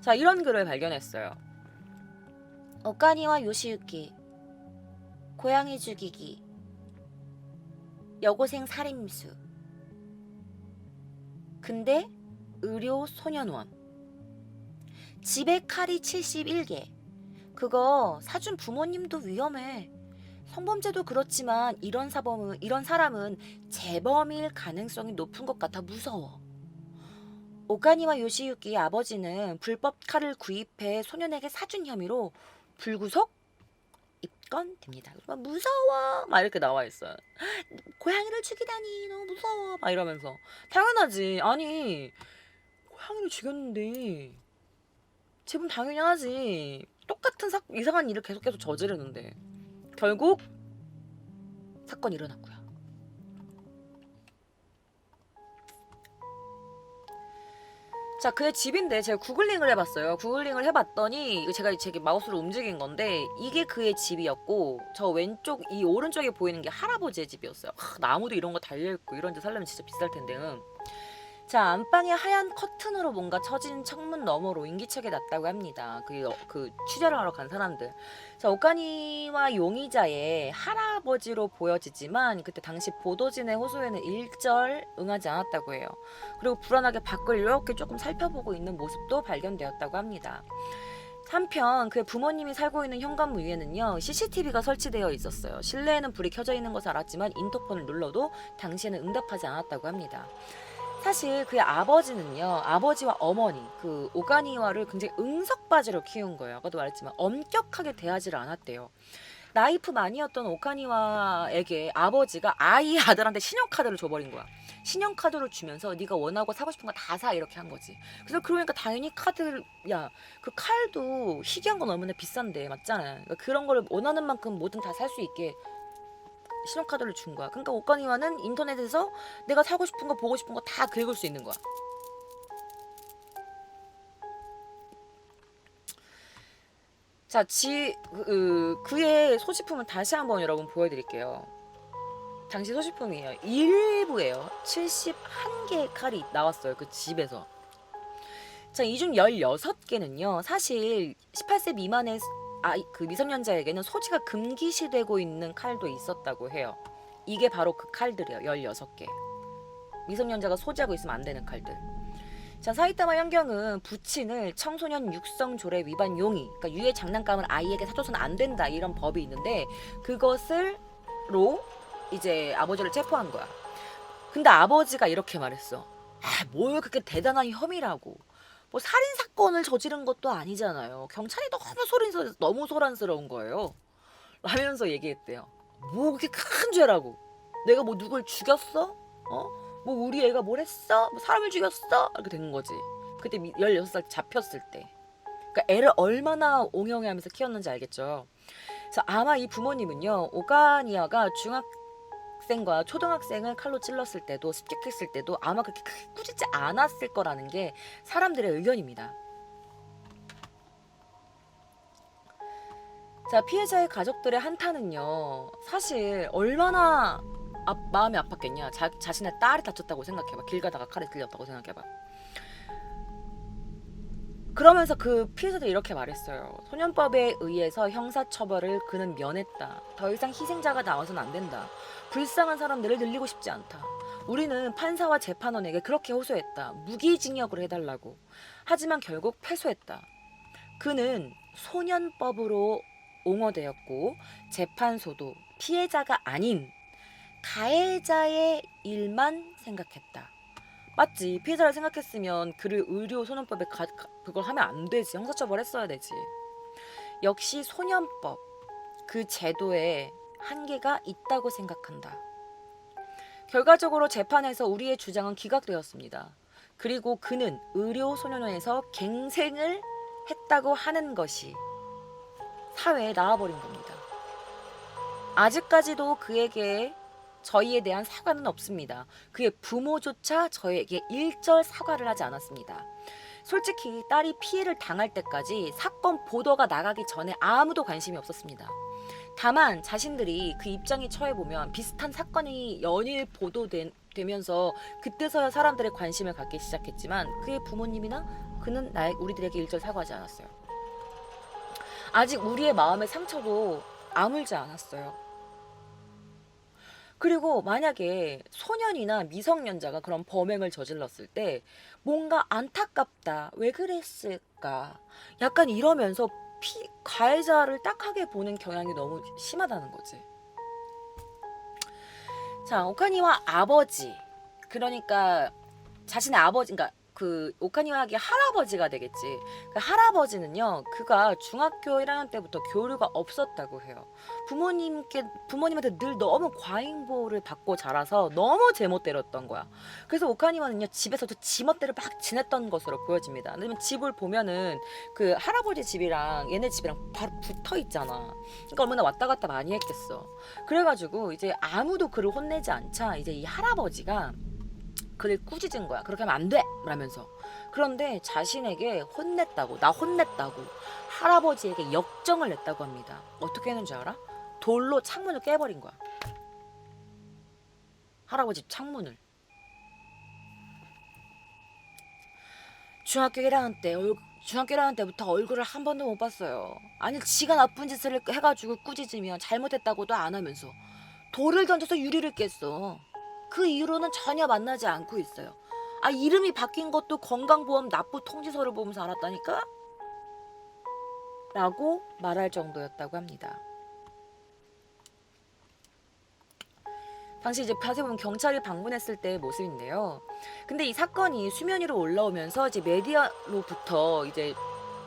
자, 이런 글을 발견했어요. 오카니와 요시유키 고양이 죽이기 여고생 살인미수 근데 의료 소년원 집에 칼이 71개 그거 사준 부모님도 위험해. 성범죄도 그렇지만 이런 사람은 재범일 가능성이 높은 것 같아 무서워. 오카니와 요시유키 아버지는 불법 칼을 구입해 소년에게 사준 혐의로 불구속 입건됩니다. 막 무서워 막 이렇게 나와 있어요. 고양이를 죽이다니 너무 무서워 막 이러면서. 당연하지. 아니 고양이를 죽였는데 지금 당연히 하지. 똑같은 이상한 일을 계속 저지르는데 결국 사건이 일어났고요. 자, 그의 집인데 제가 구글링을 해봤어요. 구글링을 해봤더니 이거 제가 제 마우스로 움직인 건데 이게 그의 집이었고 저 왼쪽 이 오른쪽에 보이는 게 할아버지의 집이었어요. 나무도 이런 거 달려있고 이런 데 살려면 진짜 비쌀 텐데. 자, 안방에 하얀 커튼으로 뭔가 쳐진 창문 너머로 인기척이 났다고 합니다. 그 취재를 하러 간 사람들. 자, 오카니와 용의자의 할아버지로 보여지지만 그때 당시 보도진의 호소에는 일절 응하지 않았다고 해요. 그리고 불안하게 밖을 이렇게 조금 살펴보고 있는 모습도 발견되었다고 합니다. 한편 그의 부모님이 살고 있는 현관문 위에는요 CCTV가 설치되어 있었어요. 실내에는 불이 켜져 있는 것을 알았지만 인터폰을 눌러도 당시에는 응답하지 않았다고 합니다. 사실 그의 아버지는요 아버지와 어머니 그 오가니와를 굉장히 응석바지로 키운 거예요. 아까도 말했지만 엄격하게 대하지를 않았대요. 나이프 만이었던 오카니와에게 아버지가 아들한테 신용카드를 줘버린 거야. 신용카드를 주면서 네가 원하고 사고 싶은 거 다 사 이렇게 한 거지. 그래서 그러니까 당연히 카드를 그 칼도 희귀한 건 얼마나 비싼데 맞잖아. 그러니까 그런 거를 원하는 만큼 뭐든 다 살 수 있게 신용카드를 준 거야. 그러니까 오카니와는 인터넷에서 내가 사고 싶은 거 보고 싶은 거 다 긁을 수 있는 거야. 자, 그의 소지품을 다시 한번 여러분 보여드릴게요. 당시 소지품이에요. 일부예요. 71개의 칼이 나왔어요. 그 집에서. 자, 이 중 16개는요. 사실 18세 미만의 그 미성년자에게는 소지가 금기시되고 있는 칼도 있었다고 해요. 이게 바로 그 칼들이에요. 16개. 미성년자가 소지하고 있으면 안 되는 칼들. 자, 사이타마 현경은 부친을 청소년 육성 조례 위반 용의, 그러니까 유해 장난감을 아이에게 사줘서는 안 된다 이런 법이 있는데 그것을로 이제 아버지를 체포한 거야. 근데 아버지가 이렇게 말했어. 뭘 그렇게 대단한 혐의라고. 뭐 살인 사건을 저지른 것도 아니잖아요. 경찰이 너무 소란스러운 거예요. 라면서 얘기했대요. 뭐 그렇게 큰 죄라고. 내가 뭐 누굴 죽였어? 뭐 우리 애가 뭘 했어? 뭐 사람을 죽였어? 이렇게 된 거지. 그때 16살 잡혔을 때. 그러니까 애를 얼마나 옹영해하면서 키웠는지 알겠죠. 그래서 아마 이 부모님은요. 오가니아가 중학생과 초등학생을 칼로 찔렀을 때도 습격했을 때도 아마 그렇게 크게 꾸짖지 않았을 거라는 게 사람들의 의견입니다. 자, 피해자의 가족들의 한탄은요. 사실 얼마나 마음이 아팠겠냐. 자신의 딸이 다쳤다고 생각해봐. 길 가다가 칼에 찔렸다고 생각해봐. 그러면서 그 피해자들이 이렇게 말했어요. 소년법에 의해서 형사처벌을 그는 면했다. 더 이상 희생자가 나와서는 안 된다. 불쌍한 사람들을 늘리고 싶지 않다. 우리는 판사와 재판원에게 그렇게 호소했다. 무기징역으로 해달라고. 하지만 결국 패소했다. 그는 소년법으로 옹호되었고 재판소도 피해자가 아닌 가해자의 일만 생각했다. 맞지. 피해자를 생각했으면 그를 의료 소년법에 그걸 하면 안 되지. 형사처벌 했어야 되지. 역시 소년법 그 제도에 한계가 있다고 생각한다. 결과적으로 재판에서 우리의 주장은 기각되었습니다. 그리고 그는 의료 소년원에서 갱생을 했다고 하는 것이 사회에 나와버린 겁니다. 아직까지도 그에게 저희에 대한 사과는 없습니다. 그의 부모조차 저에게 일절 사과를 하지 않았습니다. 솔직히 딸이 피해를 당할 때까지 사건 보도가 나가기 전에 아무도 관심이 없었습니다. 다만 자신들이 그 입장에 처해보면 비슷한 사건이 연일 보도된 되면서 그때서야 사람들의 관심을 갖기 시작했지만 그의 부모님이나 그는 우리들에게 일절 사과하지 않았어요. 아직 우리의 마음의 상처도 아물지 않았어요. 그리고 만약에 소년이나 미성년자가 그런 범행을 저질렀을 때 뭔가 안타깝다, 왜 그랬을까, 약간 이러면서 가해자를 딱하게 보는 경향이 너무 심하다는 거지. 자, 오카니와 아버지, 그러니까 자신의 아버지, 그러니까 그 오카니와의 할아버지가 되겠지. 그 할아버지는요, 그가 중학교 1학년 때부터 교류가 없었다고 해요. 부모님한테 늘 너무 과잉보호를 받고 자라서 너무 제멋대로였던 거야. 그래서 오카니와는요, 집에서도 지멋대로 막 지냈던 것으로 보여집니다. 왜냐면 집을 보면은 그 할아버지 집이랑 얘네 집이랑 바로 붙어 있잖아. 그러니까 얼마나 왔다 갔다 많이 했겠어. 그래가지고 이제 아무도 그를 혼내지 않자 이제 이 할아버지가 그를 꾸짖은 거야. 그렇게 하면 안 돼! 라면서. 그런데 자신에게 혼냈다고, 나 혼냈다고 할아버지에게 역정을 냈다고 합니다. 어떻게 했는지 알아? 돌로 창문을 깨버린 거야. 할아버지 창문을. 중학교 1학년 때부터 얼굴을 한 번도 못 봤어요. 아니, 지가 나쁜 짓을 해가지고 꾸짖으면 잘못했다고도 안 하면서 돌을 던져서 유리를 깼어. 그 이후로는 전혀 만나지 않고 있어요. 아, 이름이 바뀐 것도 건강보험 납부 통지서를 보면서 알았다니까? 라고 말할 정도였다고 합니다. 당시 이제 자세히 보면 경찰이 방문했을 때의 모습인데요. 근데 이 사건이 수면 위로 올라오면서 이제 메디아로부터 이제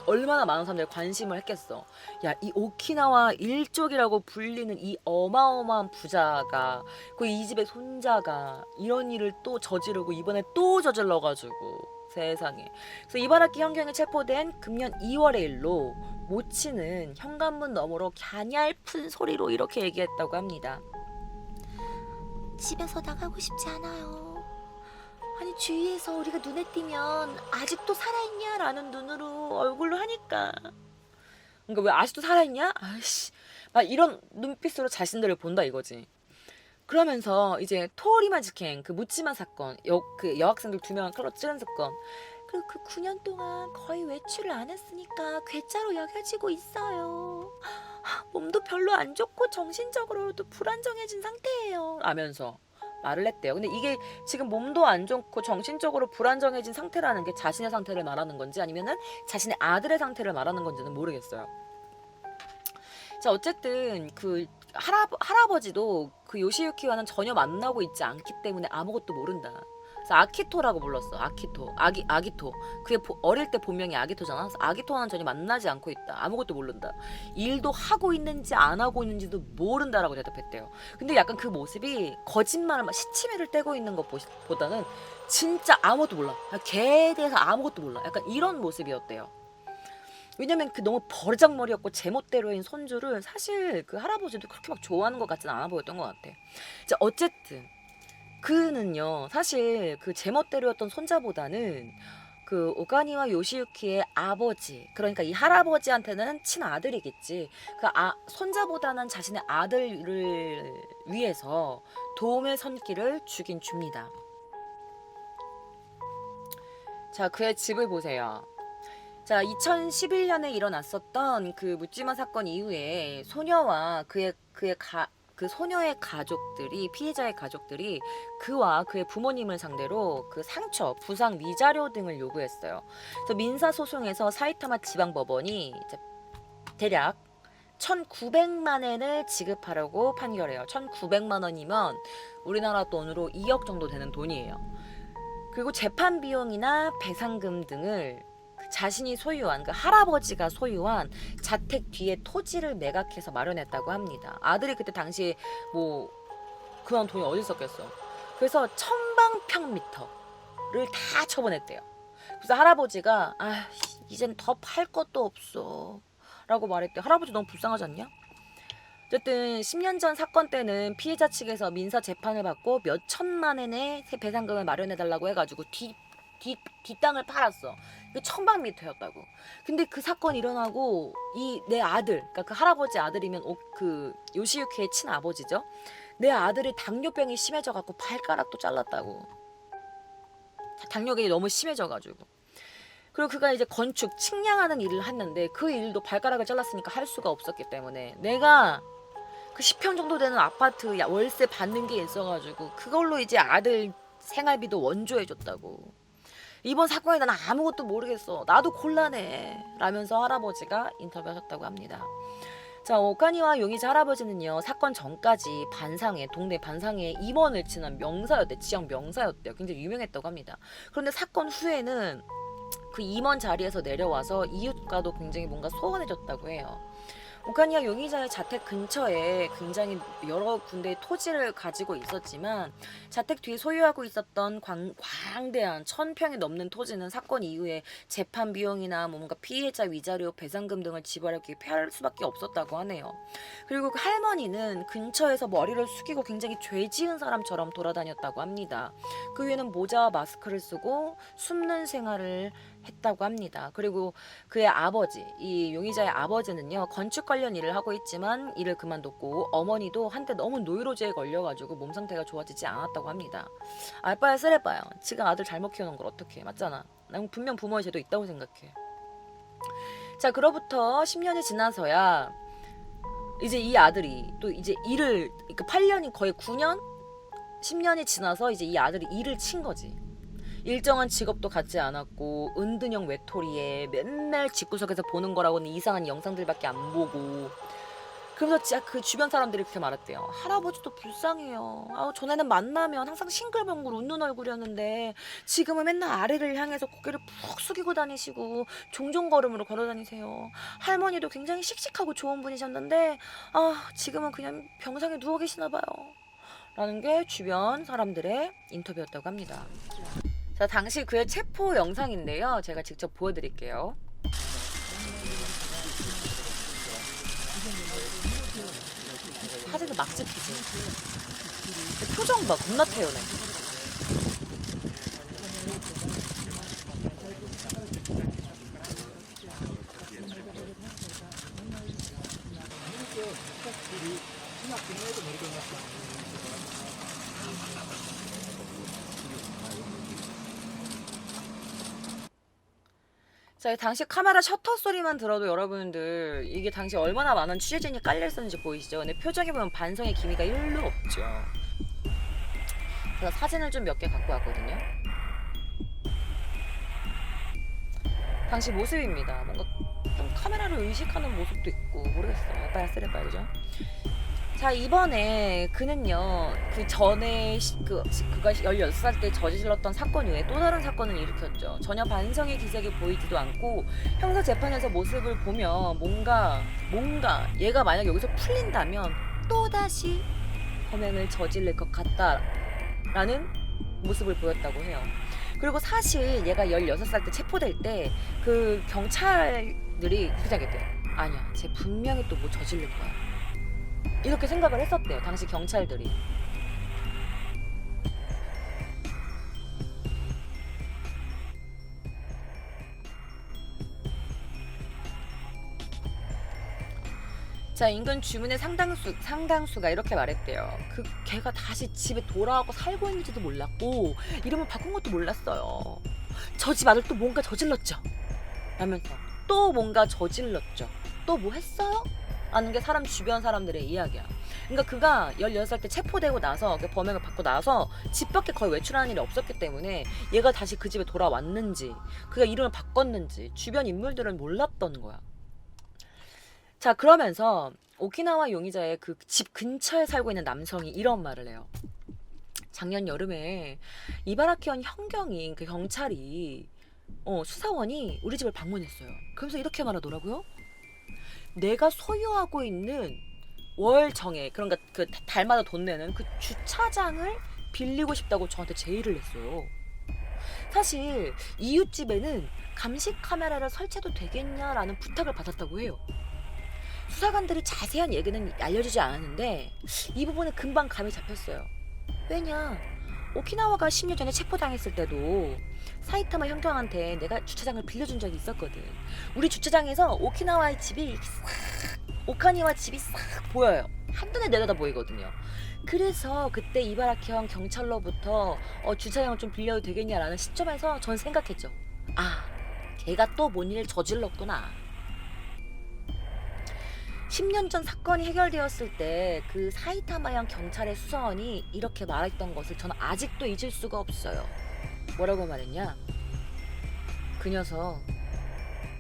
얼마나 많은 사람들이 관심을 했겠어. 야, 이 오키나와 일족이라고 불리는 이 어마어마한 부자가 그 이 집의 손자가 이런 일을 또 저지르고 이번에 또 저질러가지고 세상에. 그래서 이바라키 현경에 체포된 금년 2월의 일로 모치는 현관문 너머로 갸냘픈 소리로 이렇게 얘기했다고 합니다. 집에서 나가고 싶지 않아요. 아니, 주위에서 우리가 눈에 띄면 아직도 살아있냐? 라는 눈으로 얼굴로 하니까. 그러니까 왜 아직도 살아있냐? 아이씨. 막 이런 눈빛으로 자신들을 본다 이거지. 그러면서 이제 토리마즈켄 그 묻지마 사건, 그 여학생들 2명 칼로 찌른 사건. 그 9년 동안 거의 외출을 안 했으니까 괴짜로 여겨지고 있어요. 몸도 별로 안 좋고 정신적으로도 불안정해진 상태예요. 라면서 말을 했대요. 근데 이게 지금 몸도 안 좋고 정신적으로 불안정해진 상태라는 게 자신의 상태를 말하는 건지 아니면은 자신의 아들의 상태를 말하는 건지는 모르겠어요. 자, 어쨌든 그 할아버지도 그 요시유키와는 전혀 만나고 있지 않기 때문에 아무것도 모른다. 그래서 아키토라고 불렀어. 아기토. 그게 어릴 때 본명이 아기토잖아. 그래서 아기토와는 전혀 만나지 않고 있다. 아무것도 모른다. 일도 하고 있는지 안 하고 있는지도 모른다라고 대답했대요. 근데 약간 그 모습이 거짓말을 막 시치미를 떼고 있는 것보다는 진짜 아무것도 몰라. 걔에 대해서 아무것도 몰라. 약간 이런 모습이었대요. 왜냐면 그 너무 버르장머리였고 제멋대로인 손주를 사실 그 할아버지도 그렇게 막 좋아하는 것 같진 않아 보였던 것 같아. 자, 어쨌든 그는요, 사실 그 제멋대로였던 손자보다는 그 오가니와 요시유키의 아버지, 그러니까 이 할아버지한테는 친아들이겠지. 그 손자보다는 자신의 아들을 위해서 도움의 손길을 주긴 줍니다. 자, 그의 집을 보세요. 자, 2011년에 일어났었던 그 묻지마 사건 이후에 소녀와 그 소녀의 가족들이, 피해자의 가족들이 그와 그의 부모님을 상대로 그 상처, 부상, 위자료 등을 요구했어요. 그래서 민사 소송에서 사이타마 지방법원이 이제 대략 1,900만 엔을 지급하라고 판결해요. 1,900만 원이면 우리나라 돈으로 2억 정도 되는 돈이에요. 그리고 재판 비용이나 배상금 등을 자신이 소유한, 그 할아버지가 소유한 자택 뒤에 토지를 매각해서 마련했다고 합니다. 아들이 그때 당시에 뭐 그런 돈이 어디 있었겠어. 그래서 1,000방평미터를 다 처분했대요. 그래서 할아버지가 이젠 더 팔 것도 없어 라고 말했대요. 할아버지 너무 불쌍하지 않냐? 어쨌든 10년 전 사건 때는 피해자 측에서 민사 재판을 받고 몇 천만 엔의 배상금을 마련해달라고 해가지고 뒷땅을 팔았어. 그 1,000방미터였다고. 근데 그 사건이 일어나고 이 내 아들, 그러니까 그 할아버지 아들이면 그 요시유키의 친아버지죠. 내 아들이 당뇨병이 심해져갖고 발가락도 잘랐다고. 당뇨병이 너무 심해져가지고. 그리고 그가 이제 건축, 측량하는 일을 했는데 그 일도 발가락을 잘랐으니까 할 수가 없었기 때문에 내가 그 10평 정도 되는 아파트 월세 받는 게 있어가지고 그걸로 이제 아들 생활비도 원조해줬다고. 이번 사건에 나는 아무것도 모르겠어. 나도 곤란해. 라면서 할아버지가 인터뷰하셨다고 합니다. 자, 오카니와 용의자 할아버지는요, 사건 전까지 동네 반상에 임원을 지낸 명사였대. 지역 명사였대요. 굉장히 유명했다고 합니다. 그런데 사건 후에는 그 임원 자리에서 내려와서 이웃과도 굉장히 뭔가 소원해졌다고 해요. 오카니와 용의자의 자택 근처에 굉장히 여러 군데의 토지를 가지고 있었지만 자택 뒤에 소유하고 있었던 광대한 1000평이 넘는 토지는 사건 이후에 재판 비용이나 뭔가 피해자 위자료 배상금 등을 지불하기 피할 수밖에 없었다고 하네요. 그리고 그 할머니는 근처에서 머리를 숙이고 굉장히 죄 지은 사람처럼 돌아다녔다고 합니다. 그 후에는 모자와 마스크를 쓰고 숨는 생활을 했다고 합니다. 그리고 그의 아버지, 이 용의자의 아버지는요, 건축 관련 일을 하고 있지만 일을 그만뒀고 어머니도 한때 너무 노이로제에 걸려가지고 몸 상태가 좋아지지 않았다고 합니다. 알바야 쓰레빠야. 지가 아들 잘못 키우는 걸 어떻게 해. 맞잖아. 난 분명 부모의 죄도 있다고 생각해. 자, 그로부터 10년이 지나서야 이제 이 아들이 또 이제 일을, 그러니까 8년이 거의 9년? 10년이 지나서 이제 이 아들이 일을 친 거지. 일정한 직업도 갖지 않았고 은둔형 외톨이에 맨날 집구석에서 보는 거라고는 이상한 영상들밖에 안 보고. 그러면서 진짜 그 주변 사람들이 그렇게 말했대요. 할아버지도 불쌍해요. 전에는 만나면 항상 싱글벙글 웃는 얼굴이었는데 지금은 맨날 아래를 향해서 고개를 푹 숙이고 다니시고 종종걸음으로 걸어다니세요. 할머니도 굉장히 씩씩하고 좋은 분이셨는데 지금은 그냥 병상에 누워 계시나 봐요. 라는 게 주변 사람들의 인터뷰였다고 합니다. 자, 당시 그의 체포 영상인데요. 제가 직접 보여드릴게요. 사진을 막 찍히지. 표정 봐, 겁나 태연해. 자, 당시 카메라 셔터 소리만 들어도 여러분들 이게 당시 얼마나 많은 취재진이 깔려있었는지 보이시죠? 근데 표정에 보면 반성의 기미가 1도 없죠. 제가 사진을 좀 몇 개 갖고 왔거든요. 당시 모습입니다. 뭔가 좀 카메라를 의식하는 모습도 있고 모르겠어요. 알바야 쓰레빠야, 그죠? 자, 이번에 그는요, 그 전에 그가 16살 때 저질렀던 사건 이후에 또 다른 사건을 일으켰죠. 전혀 반성의 기색이 보이지도 않고 형사 재판에서 모습을 보면 뭔가 얘가 만약 여기서 풀린다면 또다시 범행을 저질릴 것 같다라는 모습을 보였다고 해요. 그리고 사실 얘가 16살 때 체포될 때 그 경찰들이 그렇게 생각했대요. 아니야, 쟤 분명히 또 뭐 저질릴 거야. 이렇게 생각을 했었대요, 당시 경찰들이. 자, 인근 주민의 상당수가 이렇게 말했대요. 그 걔가 다시 집에 돌아오고 살고 있는지도 몰랐고 이름을 바꾼 것도 몰랐어요. 저 집 아들 또 뭔가 저질렀죠? 라면서 또 뭔가 저질렀죠? 또 뭐 했어요? 라는 게 주변 사람들의 이야기야. 그러니까 그가 16살 때 체포되고 나서 그 범행을 받고 나서 집 밖에 거의 외출하는 일이 없었기 때문에 얘가 다시 그 집에 돌아왔는지 그가 이름을 바꿨는지 주변 인물들은 몰랐던 거야. 자, 그러면서 오키나와 용의자의 그 집 근처에 살고 있는 남성이 이런 말을 해요. 작년 여름에 이바라키현 현경인 그 경찰이 수사원이 우리 집을 방문했어요. 그러면서 이렇게 말하더라고요. 내가 소유하고 있는 월정액, 그러니까 그 달마다 돈 내는 그 주차장을 빌리고 싶다고 저한테 제의를 했어요. 사실 이웃집에는 감시 카메라를 설치해도 되겠냐라는 부탁을 받았다고 해요. 수사관들이 자세한 얘기는 알려주지 않았는데 이 부분은 금방 감이 잡혔어요. 왜냐, 오키나와가 10년 전에 체포당했을 때도 사이타마 현경한테 내가 주차장을 빌려준 적이 있었거든. 우리 주차장에서 오키나와의 집이 싹, 오카니와 집이 싹 보여요. 한눈에 내려다 보이거든요. 그래서 그때 이바라키현 경찰로부터 주차장을 좀 빌려도 되겠냐라는 시점에서 전 생각했죠. 아, 걔가 또 뭔 일을 저질렀구나. 10년 전 사건이 해결되었을 때 그 사이타마현 경찰의 수사원이 이렇게 말했던 것을 저는 아직도 잊을 수가 없어요. 뭐라고 말했냐? 그 녀석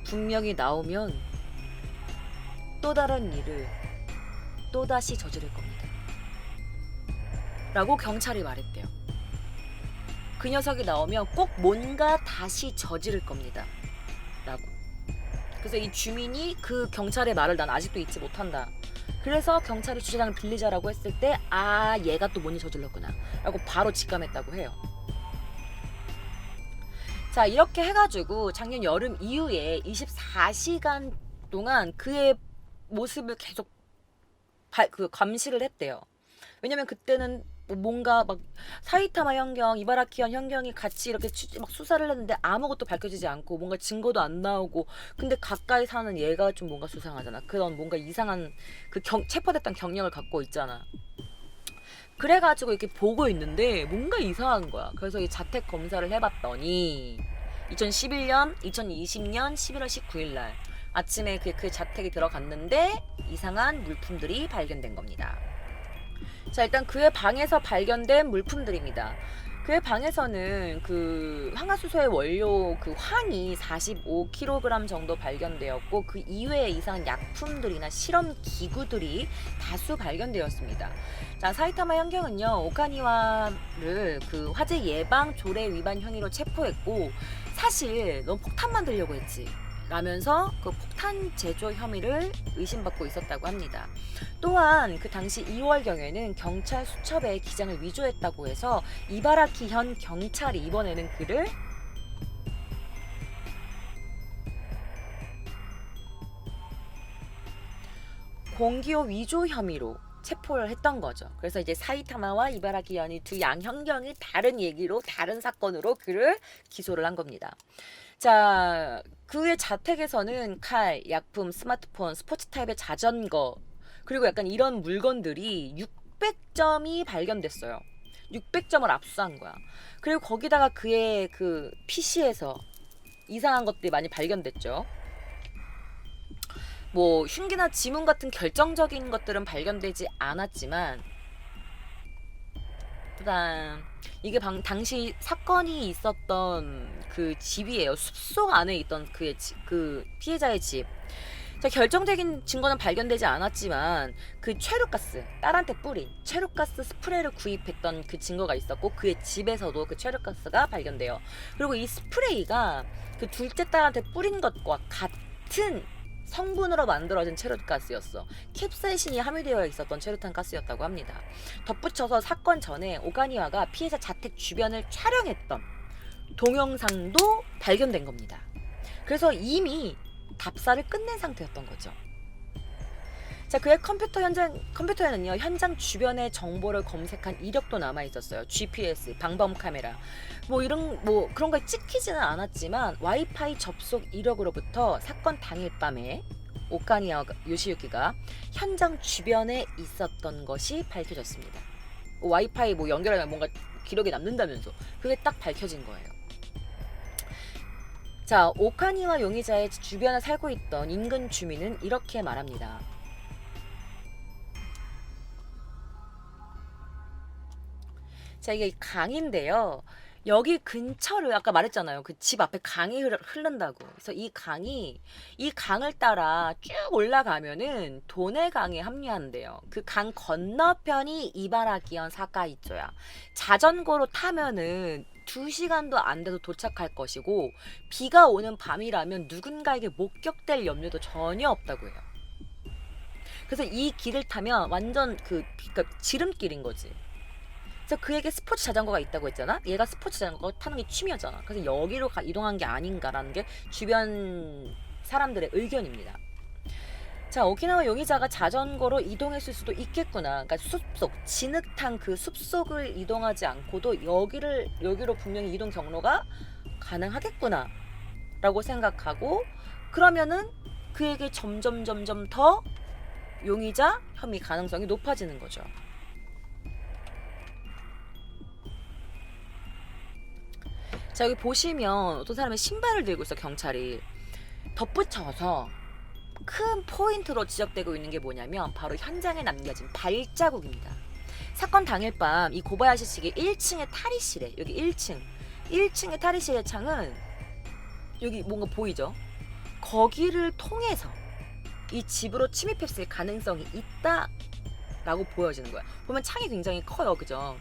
분명히 나오면 또 다른 일을 또다시 저지를 겁니다. 라고 경찰이 말했대요. 그 녀석이 나오면 꼭 뭔가 다시 저지를 겁니다. 라고. 그래서 이 주민이 그 경찰의 말을 난 아직도 잊지 못한다. 그래서 경찰이 주차장을 빌리자라고 했을 때 아, 얘가 또 뭔 일 저질렀구나 라고 바로 직감했다고 해요. 자, 이렇게 해가지고 작년 여름 이후에 24시간 동안 그의 모습을 계속 감시를 했대요. 왜냐면 그때는 뭔가 막 사이타마 현경, 이바라키현 현경이 같이 이렇게 막 수사를 했는데 아무것도 밝혀지지 않고 뭔가 증거도 안 나오고, 근데 가까이 사는 얘가 좀 뭔가 수상하잖아. 그런 뭔가 이상한 그 체포됐던 경력을 갖고 있잖아. 그래가지고 이렇게 보고 있는데 뭔가 이상한 거야. 그래서 이 자택 검사를 해봤더니 2021년, 2020년 11월 19일 날 아침에 그 자택에 들어갔는데 이상한 물품들이 발견된 겁니다. 자, 일단 그의 방에서 발견된 물품들입니다. 그의 방에서는 그 황화수소의 원료 그 황이 45kg 정도 발견되었고, 그 이외에 이상한 약품들이나 실험 기구들이 다수 발견되었습니다. 자, 사이타마 현경은요, 오카니와를 그 화재 예방 조례 위반 혐의로 체포했고, 사실 넌 폭탄 만들려고 했지 라면서 그 폭탄 제조 혐의를 의심받고 있었다고 합니다. 또한 그 당시 2월경에는 경찰 수첩에 기장을 위조했다고 해서 이바라키현 경찰이 이번에는 그를 공기호 위조 혐의로 체포를 했던 거죠. 그래서 이제 사이타마와 이바라키현이 두 양현경이 다른 얘기로 다른 사건으로 그를 기소를 한 겁니다. 자, 그의 자택에서는 칼, 약품, 스마트폰, 스포츠 타입의 자전거, 그리고 약간 이런 물건들이 600점이 발견됐어요. 600점을 압수한 거야. 그리고 거기다가 그의 그 PC에서 이상한 것들이 많이 발견됐죠. 뭐 흉기나 지문 같은 결정적인 것들은 발견되지 않았지만, 그다음 이게 당시 사건이 있었던 그 집이에요. 숲속 안에 있던 그 피해자의 집. 자, 결정적인 증거는 발견되지 않았지만 그 최루가스, 딸한테 뿌린 최루가스 스프레이를 구입했던 그 증거가 있었고, 그의 집에서도 그 최루가스가 발견돼요. 그리고 이 스프레이가 그 둘째 딸한테 뿌린 것과 같은 성분으로 만들어진 체류탄가스였어. 캡사이신이 함유되어 있었던 체류탄가스였다고 합니다. 덧붙여서 사건 전에 오가니와가 피해자 자택 주변을 촬영했던 동영상도 발견된 겁니다. 그래서 이미 답사를 끝낸 상태였던 거죠. 자, 그의 컴퓨터에는요, 현장 주변의 정보를 검색한 이력도 남아 있었어요. GPS, 방범 카메라, 뭐 그런 걸 찍히지는 않았지만 와이파이 접속 이력으로부터 사건 당일 밤에 오카니와 요시유키가 현장 주변에 있었던 것이 밝혀졌습니다. 와이파이 뭐 연결하면 뭔가 기록이 남는다면서 그게 딱 밝혀진 거예요. 자, 오카니와 용의자의 주변에 살고 있던 인근 주민은 이렇게 말합니다. 자, 이게 강인데요. 여기 근처를 아까 말했잖아요. 그 집 앞에 강이 흐른다고. 그래서 이 강을 따라 쭉 올라가면은 도네강에 합류한대요. 그 강 건너편이 이바라키현 사카이초야. 자전거로 타면은 2시간도 안 돼도 도착할 것이고, 비가 오는 밤이라면 누군가에게 목격될 염려도 전혀 없다고 해요. 그래서 이 길을 타면 완전 그러니까 지름길인 거지. 그래서 그에게 스포츠 자전거가 있다고 했잖아. 얘가 스포츠 자전거 타는 게 취미였잖아. 그래서 여기로 이동한 게 아닌가라는 게 주변 사람들의 의견입니다. 자, 오키나와 용의자가 자전거로 이동했을 수도 있겠구나. 그러니까 숲속, 진흙탕 그 숲속을 이동하지 않고도 여기로 분명히 이동 경로가 가능하겠구나 라고 생각하고, 그러면은 그에게 점점 더 용의자 혐의 가능성이 높아지는 거죠. 자, 여기 보시면 어떤 사람이 신발을 들고 있어, 경찰이. 덧붙여서 큰 포인트로 지적되고 있는 게 뭐냐면 바로 현장에 남겨진 발자국입니다. 사건 당일 밤 이 고바야시 측의 1층의 탈의실에, 여기 1층의 탈의실의 창은 여기 뭔가 보이죠? 거기를 통해서 이 집으로 침입했을 가능성이 있다라고 보여지는 거야. 보면 창이 굉장히 커요, 그죠?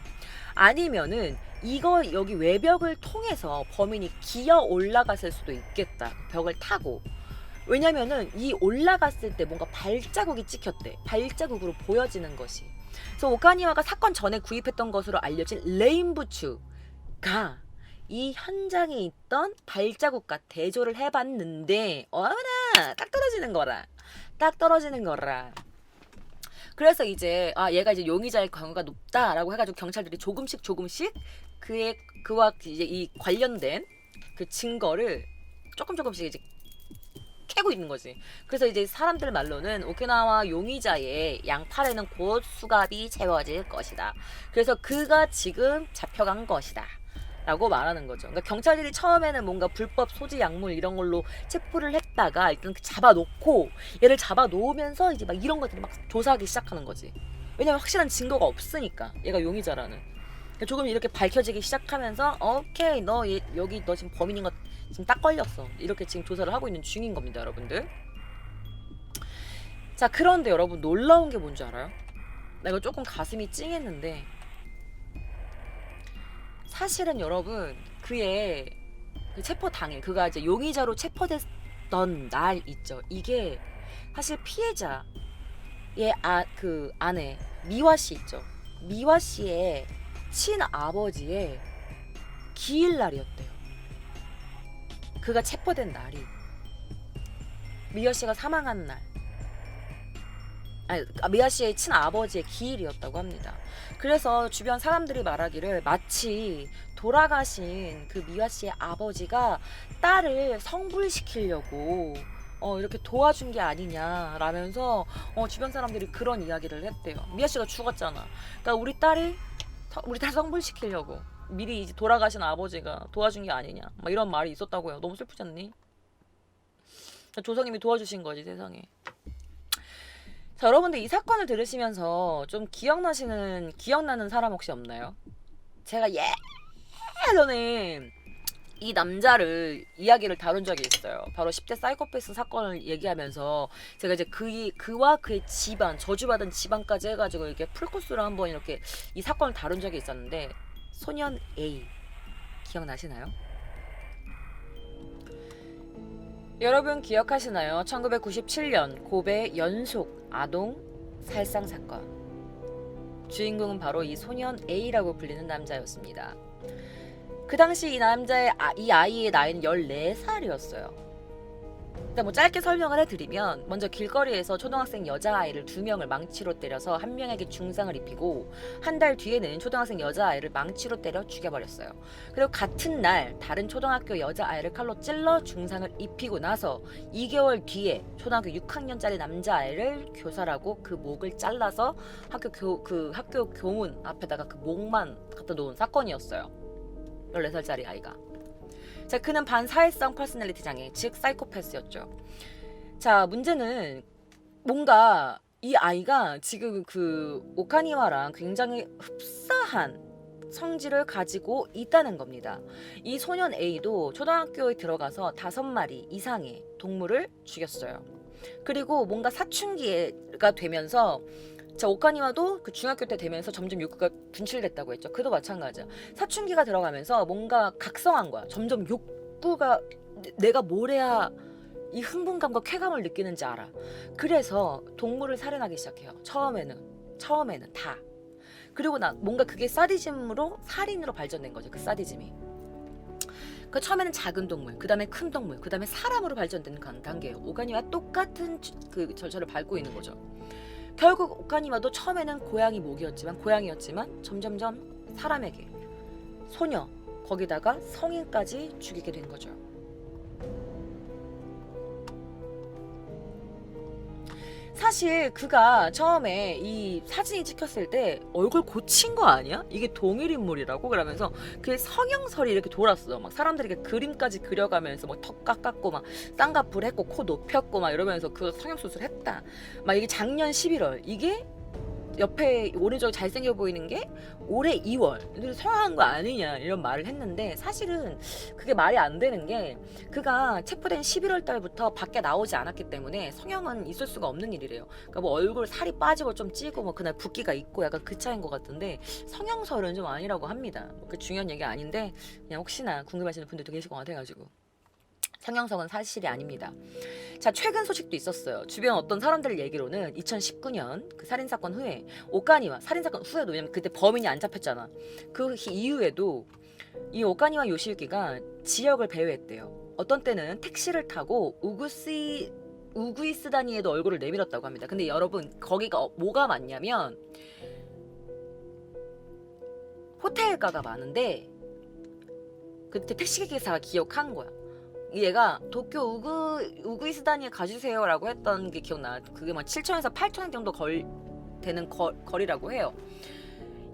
아니면은 이거 여기 외벽을 통해서 범인이 기어 올라갔을 수도 있겠다. 벽을 타고. 왜냐면은 이 올라갔을 때 뭔가 발자국이 찍혔대. 발자국으로 보여지는 것이. 그래서 오카니와가 사건 전에 구입했던 것으로 알려진 레인부츠가 이 현장에 있던 발자국과 대조를 해봤는데 어머나 딱 떨어지는 거라. 그래서 이제 얘가 이제 용의자일 가능성가 높다라고 해가지고 경찰들이 조금씩 그와 이제 이 관련된 그 증거를 조금씩 이제 캐고 있는 거지. 그래서 이제 사람들 말로는 오키나와 용의자의 양팔에는 곧 수갑이 채워질 것이다. 그래서 그가 지금 잡혀간 것이다. 라고 말하는 거죠. 그러니까 경찰들이 처음에는 뭔가 불법 소지 약물 이런 걸로 체포를 했다가 일단 잡아놓고 얘를 잡아놓으면서 이제 막 이런 것들이 막 조사하기 시작하는 거지. 왜냐면 확실한 증거가 없으니까 얘가 용의자라는. 그러니까 조금 이렇게 밝혀지기 시작하면서 오케이 여기 너 지금 범인인 거 지금 딱 걸렸어. 이렇게 지금 조사를 하고 있는 중인 겁니다, 여러분들. 자, 그런데 여러분 놀라운 게 뭔지 알아요? 나 이거 조금 가슴이 찡했는데 사실은 여러분 그의 그 체포 당일 그가 이제 용의자로 체포됐던 날 있죠. 이게 사실 피해자의 그 아내 미화 씨 있죠. 미화 씨의 친아버지의 기일날이었대요. 그가 체포된 날이 미화 씨가 사망한 날. 미아 씨의 친아버지의 기일이었다고 합니다. 그래서 주변 사람들이 말하기를 마치 돌아가신 그 미아 씨의 아버지가 딸을 성불시키려고 이렇게 도와준 게 아니냐라면서 주변 사람들이 그런 이야기를 했대요. 미아 씨가 죽었잖아. 그러니까 우리 딸 성불시키려고 미리 이제 돌아가신 아버지가 도와준 게 아니냐 막 이런 말이 있었다고요. 너무 슬프지 않니? 조상님이 도와주신 거지 세상에. 자, 여러분들 이 사건을 들으시면서 좀 기억나는 사람 혹시 없나요? 제가 예전에 이 남자를 이야기를 다룬 적이 있어요. 바로 10대 사이코패스 사건을 얘기하면서 제가 이제 그와 그의 집안, 저주받은 집안까지 해가지고 이렇게 풀코스로 한번 이렇게 이 사건을 다룬 적이 있었는데 소년 A 기억나시나요? 여러분 기억하시나요? 1997년 고베 연속 아동 살상 사건. 주인공은 바로 이 소년 A라고 불리는 남자였습니다. 그 당시 이 아이의 나이는 14살이었어요. 일단 뭐 짧게 설명을 해드리면 먼저 길거리에서 초등학생 여자아이를 2명을 망치로 때려서 한 명에게 중상을 입히고 한 달 뒤에는 초등학생 여자아이를 망치로 때려 죽여버렸어요. 그리고 같은 날 다른 초등학교 여자아이를 칼로 찔러 중상을 입히고 나서 2개월 뒤에 초등학교 6학년짜리 남자아이를 교살하고 그 목을 잘라서 학교 교문 앞에다가 그 목만 갖다 놓은 사건이었어요. 14살짜리 아이가. 자, 그는 반사회성 퍼스널리티 장애, 즉 사이코패스였죠. 자, 문제는 뭔가 이 아이가 지금 그 오카니와랑 굉장히 흡사한 성질을 가지고 있다는 겁니다. 이 소년 A도 초등학교에 들어가서 5마리 이상의 동물을 죽였어요. 그리고 뭔가 사춘기가 되면서 자, 오카니와도 그 중학교 때 되면서 점점 욕구가 분출됐다고 했죠. 그도 마찬가지야. 사춘기가 들어가면서 뭔가 각성한 거야. 점점 욕구가 내가 뭘 해야 이 흥분감과 쾌감을 느끼는지 알아. 그래서 동물을 살인하기 시작해요. 처음에는 다. 그리고 뭔가 그게 사디즘으로 살인으로 발전된 거죠. 그 사디즘이. 그 처음에는 작은 동물, 그 다음에 큰 동물, 그 다음에 사람으로 발전되는 단계예요. 오카니와 똑같은 그 절차를 밟고 있는 거죠. 결국 오카니와도 처음에는 고양이였지만 점점점 사람에게, 소녀, 거기다가 성인까지 죽이게 된 거죠. 사실 그가 처음에 이 사진이 찍혔을 때 얼굴 고친 거 아니야? 이게 동일 인물이라고? 그러면서 그 성형설이 이렇게 돌았어. 막 사람들이 이렇게 그림까지 그려가면서 막 턱 깎았고 막 쌍꺼풀 했고 코 높였고 막 이러면서 그 성형수술 했다. 막 이게 작년 11월 이게 옆에 오른쪽에 잘생겨 보이는 게 올해 2월 성형한 거 아니냐 이런 말을 했는데 사실은 그게 말이 안 되는 게 그가 체포된 11월 달부터 밖에 나오지 않았기 때문에 성형은 있을 수가 없는 일이래요. 그러니까 뭐 얼굴 살이 빠지고 좀 찌고 뭐 그날 붓기가 있고 약간 그 차이인 것 같은데 성형설은 좀 아니라고 합니다. 그 중요한 얘기 아닌데 그냥 혹시나 궁금하시는 분들도 계실 것 같아가지고 성형설은 사실이 아닙니다. 자, 최근 소식도 있었어요. 주변 어떤 사람들 얘기로는 2019년 그 살인사건 후에 오카니와 살인사건 후에도 왜냐면 그때 범인이 안 잡혔잖아. 그 이후에도 이 오카니와 요시유키가 지역을 배회했대요. 어떤 때는 택시를 타고 우구이스다니에도 얼굴을 내밀었다고 합니다. 근데 여러분 거기가 뭐가 많냐면 호텔가가 많은데 그때 택시기사가 기억한 거야. 얘가 도쿄 우구이스다니에 가주세요라고 했던 게 기억나. 그게 막 7천에서 8천 정도 되는 거리라고 해요.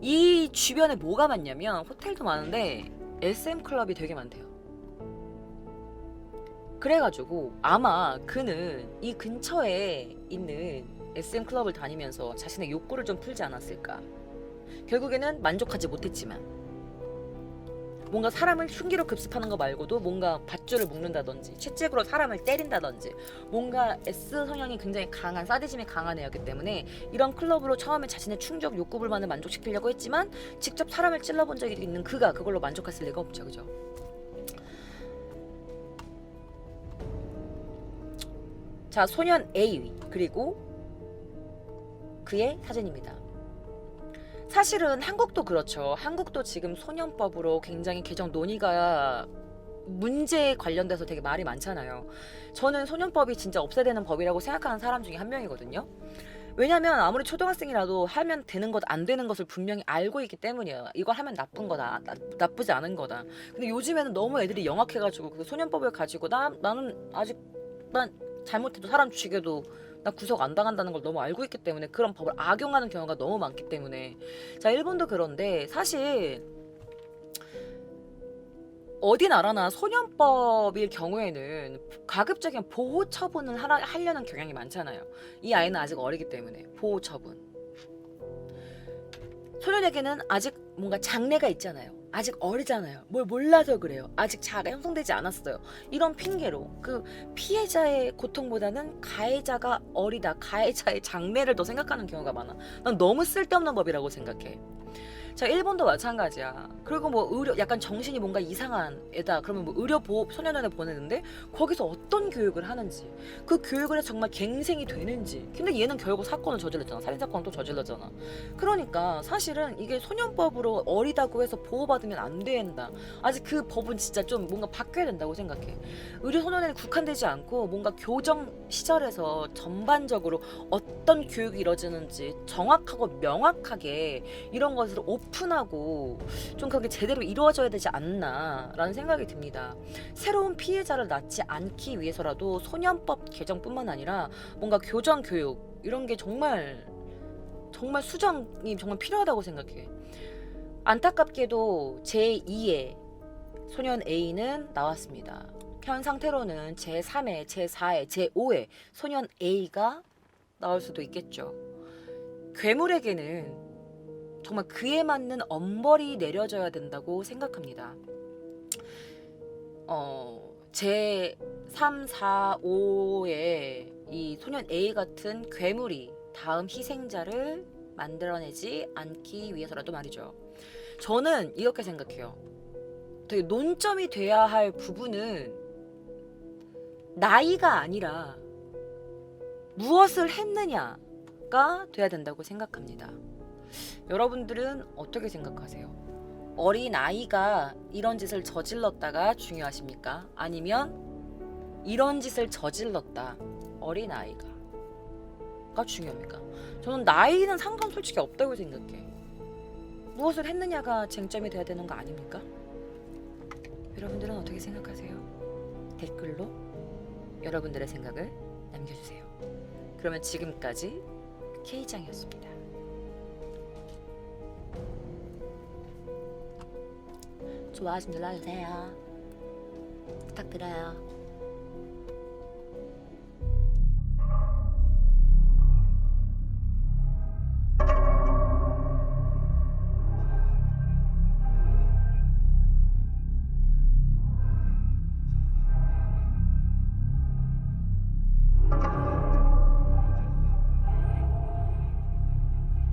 이 주변에 뭐가 많냐면 호텔도 많은데 SM 클럽이 되게 많대요. 그래가지고 아마 그는 이 근처에 있는 SM 클럽을 다니면서 자신의 욕구를 좀 풀지 않았을까. 결국에는 만족하지 못했지만 뭔가 사람을 흉기로 급습하는 거 말고도 뭔가 밧줄을 묶는다든지 채찍으로 사람을 때린다든지 뭔가 S 성향이 굉장히 강한 사디즘이 강한 애였기 때문에 이런 클럽으로 처음에 자신의 충족 욕구불만을 만족시키려고 했지만 직접 사람을 찔러본 적이 있는 그가 그걸로 만족했을 리가 없죠. 그죠? 자, 소년 A 그리고 그의 사진입니다. 사실은 한국도 그렇죠. 한국도 지금 소년법으로 굉장히 개정 논의가 문제에 관련돼서 되게 말이 많잖아요. 저는 소년법이 진짜 없애야 되는 법이라고 생각하는 사람 중에 한 명이거든요. 왜냐면 아무리 초등학생이라도 하면 되는 것 안 되는 것을 분명히 알고 있기 때문이에요. 이걸 하면 나쁜 거다. 나쁘지 않은 거다. 근데 요즘에는 너무 애들이 영악해가지고 그 소년법을 가지고 나는 아직 난 잘못해도 사람 죽여도 나 구속 안 당한다는 걸 너무 알고 있기 때문에 그런 법을 악용하는 경우가 너무 많기 때문에 자 일본도 그런데 사실 어디 나라나 소년법일 경우에는 가급적인 보호 처분을 하려는 경향이 많잖아요. 이 아이는 아직 어리기 때문에 보호 처분. 소년에게는 아직 뭔가 장래가 있잖아요. 아직 어리잖아요. 뭘 몰라서 그래요. 아직 자아가 형성되지 않았어요. 이런 핑계로 그 피해자의 고통보다는 가해자가 어리다. 가해자의 장래를 더 생각하는 경우가 많아. 난 너무 쓸데없는 법이라고 생각해. 자, 일본도 마찬가지야. 그리고 뭐 의료 약간 정신이 뭔가 이상한 애다. 그러면 뭐 의료 보호 소년원에 보내는데 거기서 어떤 교육을 하는지 그 교육을 해서 정말 갱생이 되는지. 근데 얘는 결국 사건을 저질렀잖아. 살인 사건을 또 저질렀잖아. 그러니까 사실은 이게 소년법으로 어리다고 해서 보호받으면 안 된다. 아직 그 법은 진짜 좀 뭔가 바뀌어야 된다고 생각해. 의료 소년원에 국한되지 않고 뭔가 교정 시절에서 전반적으로 어떤 교육이 이루어지는지 정확하고 명확하게 이런 것을 오픈하고 좀 그게 제대로 이루어져야 되지 않나라는 생각이 듭니다. 새로운 피해자를 낳지 않기 위해서라도 소년법 개정뿐만 아니라 뭔가 교정 교육 이런 게 정말 수정이 정말 필요하다고 생각해. 안타깝게도 제2의 소년 A는 나왔습니다. 현 상태로는 제3회, 제4회, 제5회 소년 A가 나올 수도 있겠죠. 괴물에게는 정말 그에 맞는 엄벌이 내려져야 된다고 생각합니다. 제 3, 4, 5의 이 소년 A 같은 괴물이 다음 희생자를 만들어내지 않기 위해서라도 말이죠. 저는 이렇게 생각해요. 되게 논점이 돼야 할 부분은 나이가 아니라 무엇을 했느냐가 돼야 된다고 생각합니다. 여러분들은 어떻게 생각하세요? 어린아이가 이런 짓을 저질렀다가 중요하십니까? 아니면 이런 짓을 저질렀다 어린아이가 중요합니까? 저는 나이는 상관 솔직히 없다고 생각해. 무엇을 했느냐가 쟁점이 돼야 되는 거 아닙니까? 여러분들은 어떻게 생각하세요? 댓글로 여러분들의 생각을 남겨주세요. 그러면 지금까지 K장이었습니다. 좋아요 좀 눌러주세요. 부탁드려요.